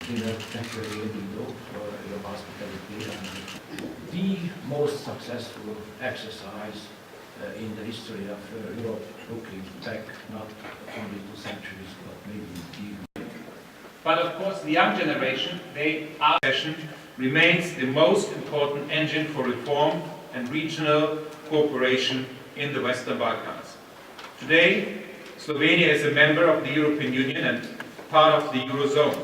Thank you really, Guido, for your hospitality and the most successful exercise in the history of Europe, looking back not only 2 centuries, but maybe even. But of course, the young generation, remains the most important engine for reform and regional cooperation in the Western Balkans. Today, Slovenia is a member of the European Union and part of the Eurozone.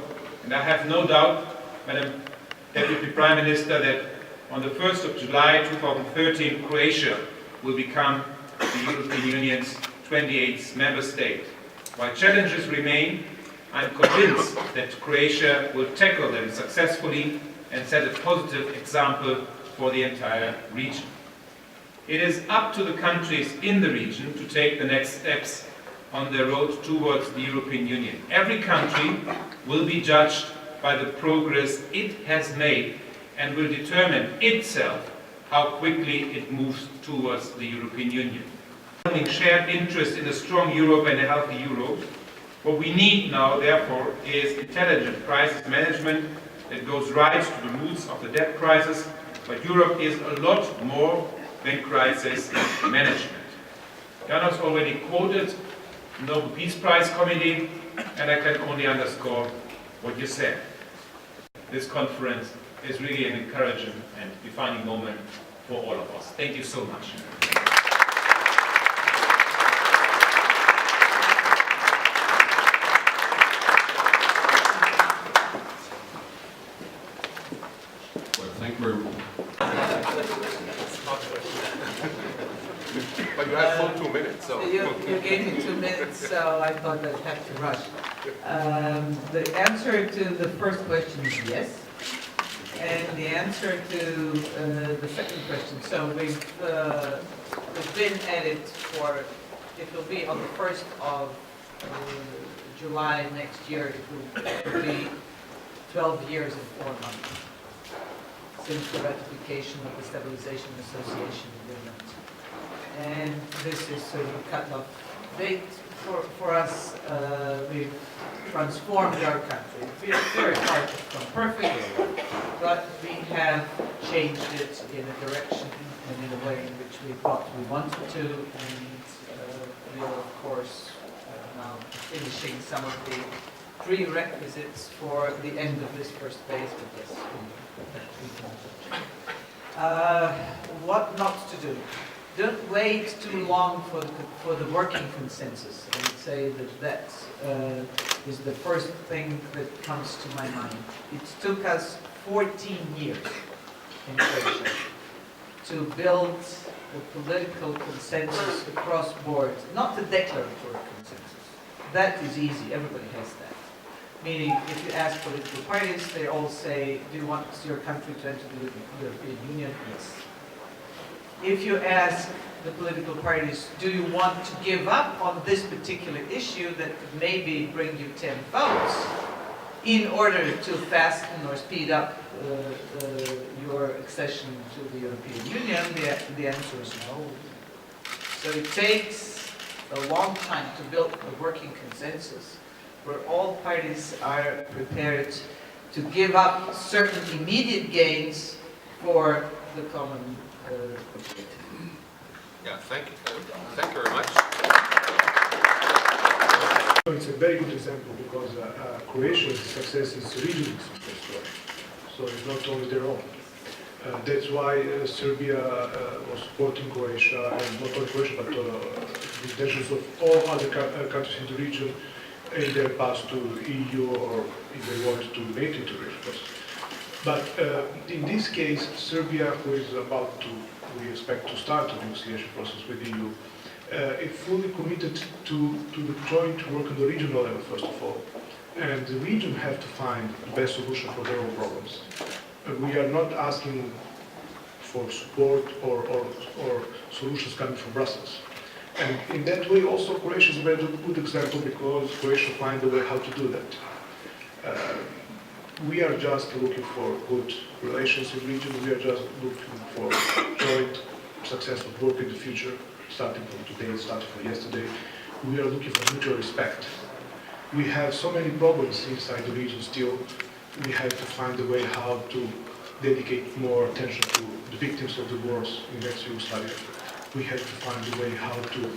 And I have no doubt, Madam Deputy Prime Minister, that on the 1st of July 2013, Croatia will become the European Union's 28th member state. While challenges remain, I am convinced that Croatia will tackle them successfully and set a positive example for the entire region. It is up to the countries in the region to take the next steps on their road towards the European Union. Every country will be judged by the progress it has made and will determine itself how quickly it moves towards the European Union. Having shared interest in a strong Europe and a healthy Euro, what we need now, therefore, is intelligent crisis management that goes right to the roots of the debt crisis, but Europe is a lot more than crisis management. János already quoted the Nobel Peace Prize Committee, and I can only underscore what you said. This conference is really an encouraging and defining moment for all of us. Thank you so much. Thank you very much. But you had full 2 minutes, so... You gave me 2 minutes, so I thought I'd have to rush. The answer to the first question is yes. And the answer to the second question, so we've been at it for, it will be on the 1st of July next year, it will be 12 years and 4 months since the ratification of the Stabilization and Association Agreement. And this is sort of a cut-off date for us. We've transformed our country. We're very far from perfect, but we have changed it in a direction and in a way in which we thought we wanted to, and we are, of course, now finishing some of the prerequisites for the end of this first phase, but yes, what not to do? Don't wait too long for the working consensus. I would say that is the first thing that comes to my mind. It took us 14 years in Croatia to build a political consensus across board, not a declaratory consensus. That is easy, everybody has that. Meaning, if you ask political parties, they all say, do you want your country to enter the European Union? Yes. If you ask the political parties, do you want to give up on this particular issue that could maybe bring you 10 votes in order to fasten or speed up your accession to the European Union? The answer is no. So it takes a long time to build a working consensus where all parties are prepared to give up certain immediate gains for the common objective. Yeah, thank you. Thank you very much. It's a very good example because Croatia's success is a regional success story. So it's not only their own. That's why Serbia was supporting Croatia, and not only Croatia, but the intentions of all other countries in the region in their path to EU, or if they want to make it to the region. But in this case, Serbia, who is about to, we expect to start the negotiation process with the EU, is fully committed to the joint work on the regional level, first of all. And the region have to find the best solution for their own problems. We are not asking for support or solutions coming from Brussels. And in that way, also, Croatia is a very good example because Croatia find a way how to do that. We are just looking for good relations in the region. We are just looking for joint successful work in the future, starting from today, starting from yesterday. We are looking for mutual respect. We have so many problems inside the region still, we have to find a way how to dedicate more attention to the victims of the wars in ex-Yugoslavia. We have to find a way how to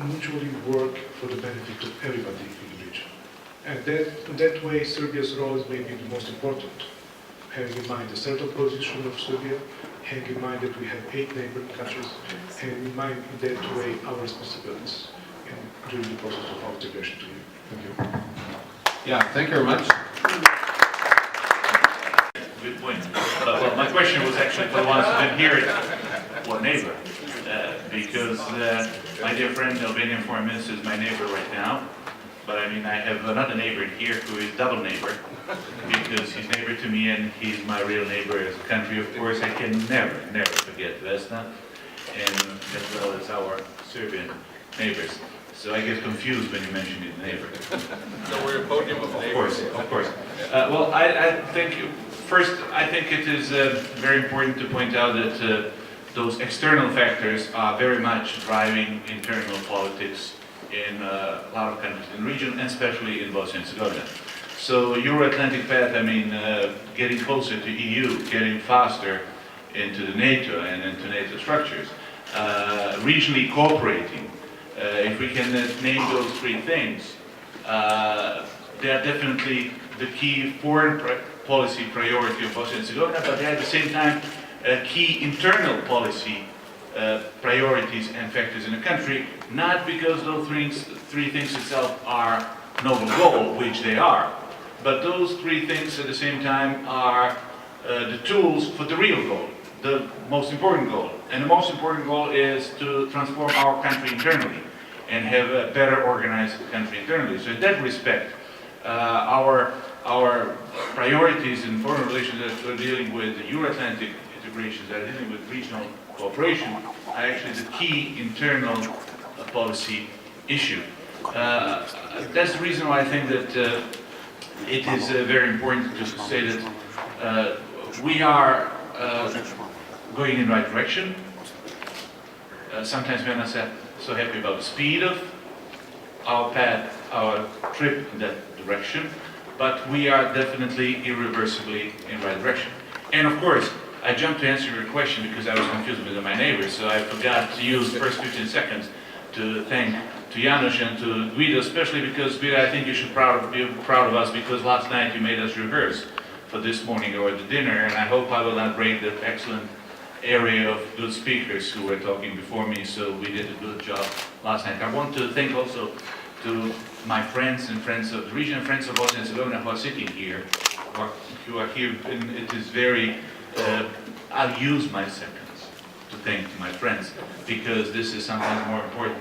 mutually work for the benefit of everybody in the region. And that way, Serbia's role is maybe the most important. Having in mind the central position of Serbia, having in mind that we have 8 neighboring countries, having in mind in that way our responsibilities during the process of our integration to you. Thank you. Yeah, thank you very much. Good point. Well, my question was actually for the ones who didn't hear it, what neighbor? Because my dear friend, the Albanian Foreign Minister, is my neighbor right now. But I mean, I have another neighbor here who is double neighbor, because he's neighbor to me and he's my real neighbor as a country. Of course, I can never forget Vesna, and as well as our Serbian neighbors. So I get confused when you mention his neighbor. So we're a podium of neighbors. Of course. Well, I think, first, I think it is very important to point out that those external factors are very much driving internal politics in a lot of countries in the region, and especially in Bosnia and Herzegovina. So Euro-Atlantic path, I mean, getting closer to EU, getting faster into the NATO and into NATO structures, regionally cooperating. If we can name those 3 things, they are definitely the key foreign policy priority of Bosnia and Herzegovina, but they are at the same time key internal policy priorities and factors in the country, not because those 3 things itself are noble goal, which they are, but those 3 things at the same time are the tools for the real goal, the most important goal. And the most important goal is to transform our country internally and have a better organized country internally. So in that respect, our priorities in foreign relations that we're dealing with, the Euro-Atlantic integrations, that are dealing with regional cooperation, are actually the key internal policy issue. That's the reason why I think that it is very important to say that we are going in the right direction. Sometimes we're not so happy about the speed of our path, our trip in that direction, but we are definitely irreversibly in the right direction. And of course, I jumped to answer your question because I was confused with my neighbors, so I forgot to use the first 15 seconds to thank to János and to Guido, especially because, Guido, I think you should be proud of us, because last night you made us rehearse for this morning or the dinner, and I hope I will not break that excellent area of good speakers who were talking before me, so we did a good job last night. I want to thank also to my friends and friends of the region, and friends of Bosnia and Herzegovina who are sitting here, who are here, and it is very, I'll use my seconds to thank my friends, because this is sometimes more important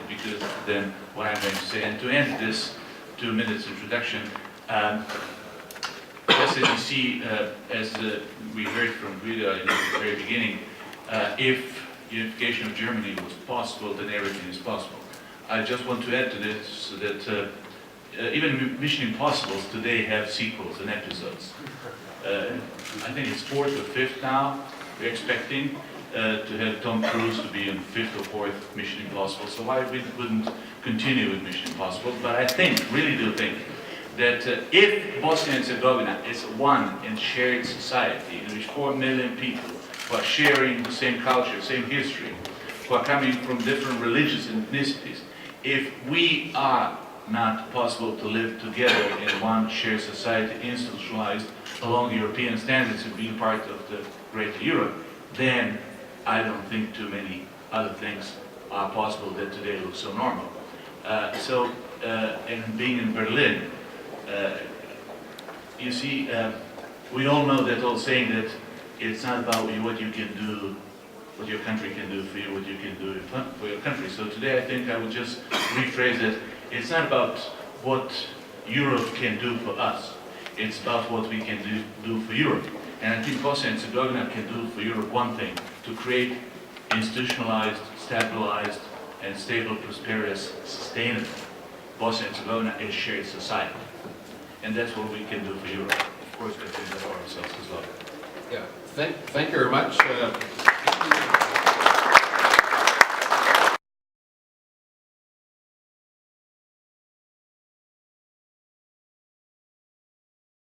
than what I'm going to say. And to end this 2 minutes introduction, just as you see, as we heard from Guido in the very beginning, if unification of Germany was possible, then everything is possible. I just want to add to this so that even Mission Impossibles today have sequels and episodes. I think it's 4th or 5th now. We're expecting to have Tom Cruise to be in 5th or 4th Mission Impossible. So why we wouldn't continue with Mission Impossible? But I think, really do think, that if Bosnia and Herzegovina is one and shared society in which 4 million people who are sharing the same culture, same history, who are coming from different religions and ethnicities, if we are not possible to live together in one shared society, institutionalized along European standards and being part of the greater Europe, then I don't think too many other things are possible that today look so normal. And being in Berlin, you see, we all know that old saying that it's not about what you can do, what your country can do for you, what you can do for your country. So today I think I would just rephrase it. It's not about what Europe can do for us. It's about what we can do for Europe. And I think Bosnia and Herzegovina can do for Europe one thing: to create institutionalized, stabilized, and stable, prosperous, sustainable Bosnia and Herzegovina as shared society. And that's what we can do for Europe. Of course, we can do that for ourselves as well. Yeah, thank you very much.